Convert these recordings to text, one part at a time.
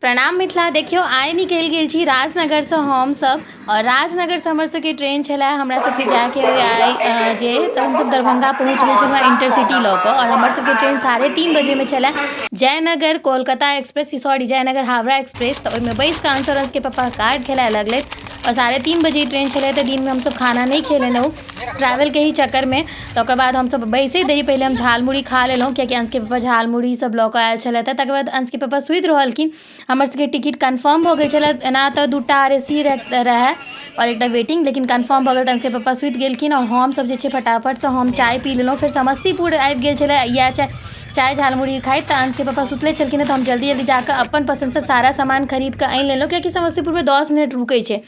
प्रणाम मिथिला। देखियो आइ निकल गेल छी राजनगर से हम सब, और राजनगर से हमर सबके ट्रेन छलै हमरा सबके जाके आइ जे तऽ हम सब दरभंगा पहुँच गेल छलहुँ इंटरसिटी लऽ कऽ। और हमर सबके ट्रेन 3:30 बजे में छलै Jaynagar Kolkata express, sorry Jaynagar Howrah express. तो ओहिमे बैस कऽ अंशुरंश के पप्पा कार्ड खेलाए लगलै और 3:30 बजे ट्रेन छलै। तऽ दिन में हम सब खाना नहीं खेलेलहुँ ट्रैवल के ही चक्कर में। तो ओकर बाद हम सब बैसे देरी पहले हम झाल मुड़ी खा लेलहुँ, कियाकि अंश के पप्पा झाल मुड़ी सब लऽ कऽ आयल छलथि। तकर बाद अंश के पप्पा सुति रहलखिन। हमर सबके टिकट कन्फर्म भऽ गेल छलै, एना तऽ 2टा RAC रहै और एकटा वेटिंग, लेकिन कन्फर्म भऽ गेल तऽ अंशके पप्पा सुति गेलखिन। और हम सब जे छै फटाफट से हम चाय पी लेलहुँ। फिर समस्तीपुर आबि गेल छलै इएह चाय झालमुड़ी खाइत। तऽ अंश के पप्पा सुतले छलखिन तऽ हम जल्दी जल्दी जाकर अपन पसंद से सारा सामान खरीद कऽ आनि लेलहुँ, कियाकि समस्तीपुर में 10 मिनट रुकै छै।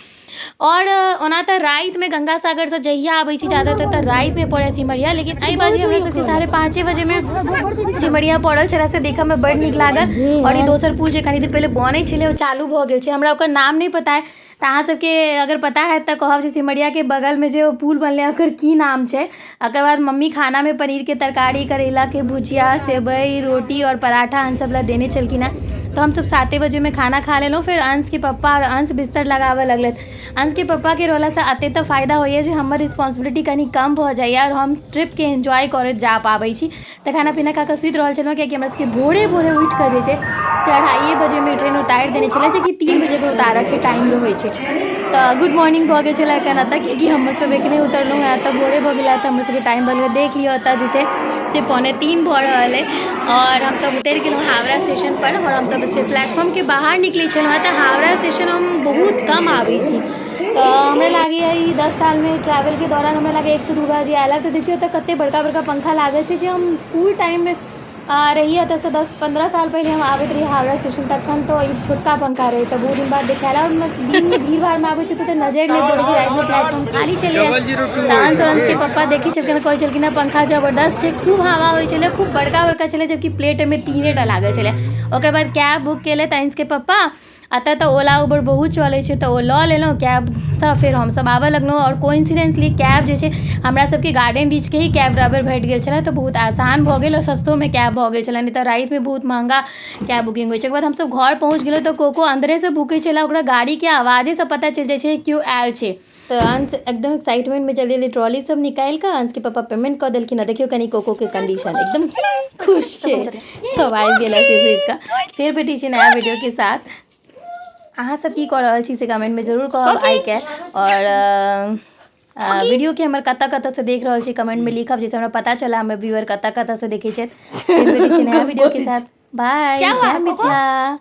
और ओना तऽ राति में गंगा सागर से जहिया आबै छी ज्यादातर तऽ राति में पड़ै सिमरिया, लेकिन एहि बार हमरा सबके 5:30 बजे में सिमरिया पड़ल छलै से देखऽ में बड़ नीक लागल। और ई दोसर पुल जे कनी देर पहिले बनै छलै ओ चालू भऽ गेल छै। हमरा ओकर नाम नहीं पता है, तऽ अहाँ सबके अगर पता है तऽ कहब जे सिमरिया के बगल में जो पुल बनलै ओकर की नाम छै। ओकर बाद मम्मी खाना में पनीर के तरकारी, करेला के भुजिया, सेवई, रोटी और पराठा हम सब ला देने छलखिन हैं। तो हम सब 7 बजे में खाना खा लेलहुँ। फिर अंश के पप्पा और अंश बिस्तर लगाबऽ लगलथि। अंश के पप्पा के रहला से एते तऽ फायदा होइए जे हमर रिस्पॉन्सिबिलिटी कनी कम भऽ जाइए और हम ट्रिप के एंजॉय करैत जा पाबै छी। तऽ खाना पीना खा कऽ सुति रहल छलहुँ, कियाकि हमरा सबके भोरे भोरे उठि कऽ जे छै से 2:30 बजे में ट्रेन उतारि देने छलै, जे कि 3 बजे के उतारऽ के टाइम रहै छै। तऽ गुड मॉर्निंग भऽ गेल छलै एखन एतऽ, कियाकि हमर सब एखने उतरलहुँ हैं। तऽ भोरे भऽ गेलै तऽ हमर सबके टाइम भऽ गेलै। देख लियौ एतऽ जे छै से 2:45 भऽ रहल अइ और हम सब उतरि गेलहुँ हावड़ा स्टेशन पर। और हम सब प्लेटफॉर्म के बाहर निकलै छलहुँ हैं। तऽ हावड़ा स्टेशन हम बहुत कम आबै छी, तऽ हमरा लागैए ई 10 साल में ट्रैवल के दौरान हमरा लागैए 1 से 2 बार जे आयल। तऽ देखियो तऽ कते बड़का बड़का पंखा लागल छै। जे हम स्कूल टाइम में रहिए तऽ से 10-15 साल पहले हम आबैत रही हावड़ा स्टेशन, तखन तो ई छोटका पंखा रहे। तऽ बहुत दिन बाद देखायल और दिन में भीड़ भाड़ में आबै छी तऽ नजर नहीं पड़ै छै। राति में प्लेटफॉर्म खाली छलैए। तऽ अंश के पप्पा देखै छलखिन, कहै छलखिन हैं पंखा जबरदस्त छै, खूब हवा होइ छलै, खूब बड़का बड़का छलै, जबकि प्लेट में 3टा लागल छलै। ओकर बाद कैब बुक केलथि अंश के पप्पा। एतऽ तऽ ओला उबर बहुत चलै छै, तऽ ओ लऽ लेलहुँ कैबसँ। फिर हमसब आबऽ लगलहुँ और कोइंसिडेंटली कैब जे छै हमरा सबके गार्डन रीच के ही कैब ड्राइवर भेट गेल छलै। तऽ बहुत आसान भऽ गेल और सस्तो में कैब भऽ गेल छलै, नहीं तऽ राति में बहुत महंगा कैब बुकिंग होइ छै। ओकर बाद हमसब घर पहुँच गेलहुँ तऽ कोको अंदरे से भूकै छलै, ओकरा गाड़ी के आवाजे से पता चलि जाइ छै केओ आयल छै। तो अंश एकदम एक्साइटमेंट में जल्दी जल्दी ट्रॉली सब निकालि कऽ अंश के पप्पा पेमेंट कऽ देलखिन। देखियो कनी कोको के कंडीशन एकदम खुश छै, सब आबि गेल से सोचि कऽ। फिर भेटै छी नया वीडियो के साथ। अहाँ सब की कऽ रहल छी से कमेंट में जरूर कहब आइ के। और वीडियो के हमर कतऽ से देख रहल छी कमेंट में लिखब, जैसे हमरा पता चला हमर व्यूअर कतऽ से देखै छथि। फिर भेटै छी नया वीडियो के साथ। बाय, जय मिथिला।